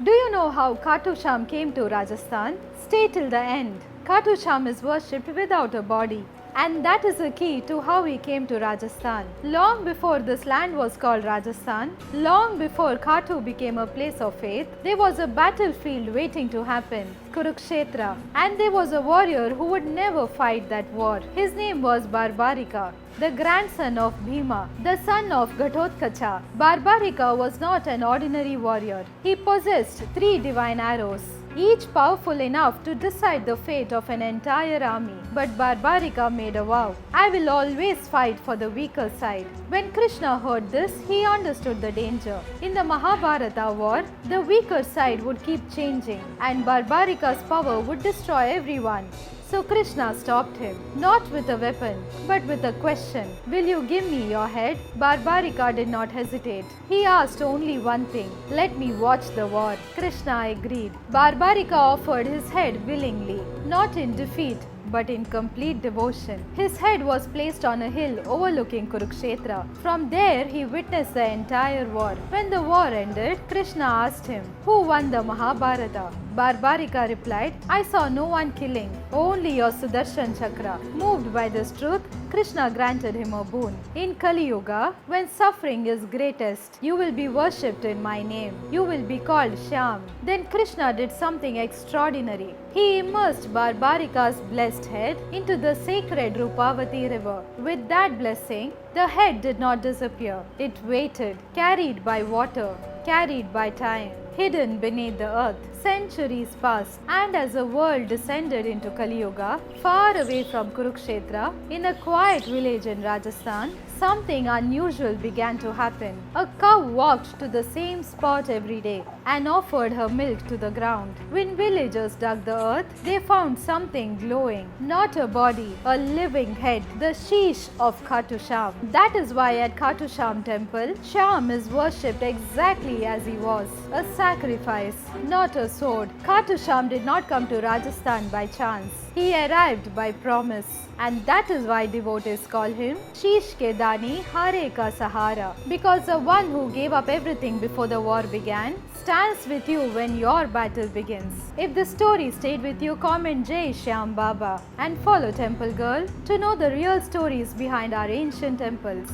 Do you know how Khatu Sham came to Rajasthan? Stay till the end. Khatu Sham is worshipped without a body, and that is the key to how he came to Rajasthan. Long before this land was called Rajasthan, long before Khatu became a place of faith, there was a battlefield waiting to happen, Kurukshetra, and there was a warrior who would never fight that war. His name was Barbarika, the grandson of Bhima, the son of Ghatotkacha. Barbarika was not an ordinary warrior. He possessed 3 divine arrows, each powerful enough to decide the fate of an entire army. But Barbarika made a vow, I will always fight for the weaker side. When Krishna heard this, he understood the danger. In the Mahabharata war, the weaker side would keep changing and Barbarika's power would destroy everyone. So Krishna stopped him, not with a weapon, but with a question. Will you give me your head? Barbarika did not hesitate. He asked only one thing, let me watch the war. Krishna agreed. Barbarika offered his head willingly, not in defeat, but in complete devotion. His head was placed on a hill overlooking Kurukshetra. From there, he witnessed the entire war. When the war ended, Krishna asked him, who won the Mahabharata? Barbarika replied, I saw no one killing, only your Sudarshan Chakra. Moved by this truth, Krishna granted him a boon. In Kali Yuga, when suffering is greatest, you will be worshipped in my name. You will be called Shyam. Then Krishna did something extraordinary. He immersed Barbarika's blessed head into the sacred Rupavati river. With that blessing, the head did not disappear. It waited, carried by water, carried by time, hidden beneath the earth. Centuries passed, and as the world descended into Kali Yuga, far away from Kurukshetra, in a quiet village in Rajasthan, something unusual began to happen. A cow walked to the same spot every day and offered her milk to the ground. When villagers dug the earth, they found something glowing, not a body, a living head, the sheesh of Khatu Sham. That is why at Khatu Sham temple, Sham is worshipped exactly as he was, a sacrifice, not a sword. Khatu Sham did not come to Rajasthan by chance. He arrived by promise, and that is why devotees call him Sheesh Ke Dani Hare Ka Sahara, because the one who gave up everything before the war began stands with you when your battle begins. If this story stayed with you, comment Jai Shyam Baba and follow Temple Girl to know the real stories behind our ancient temples.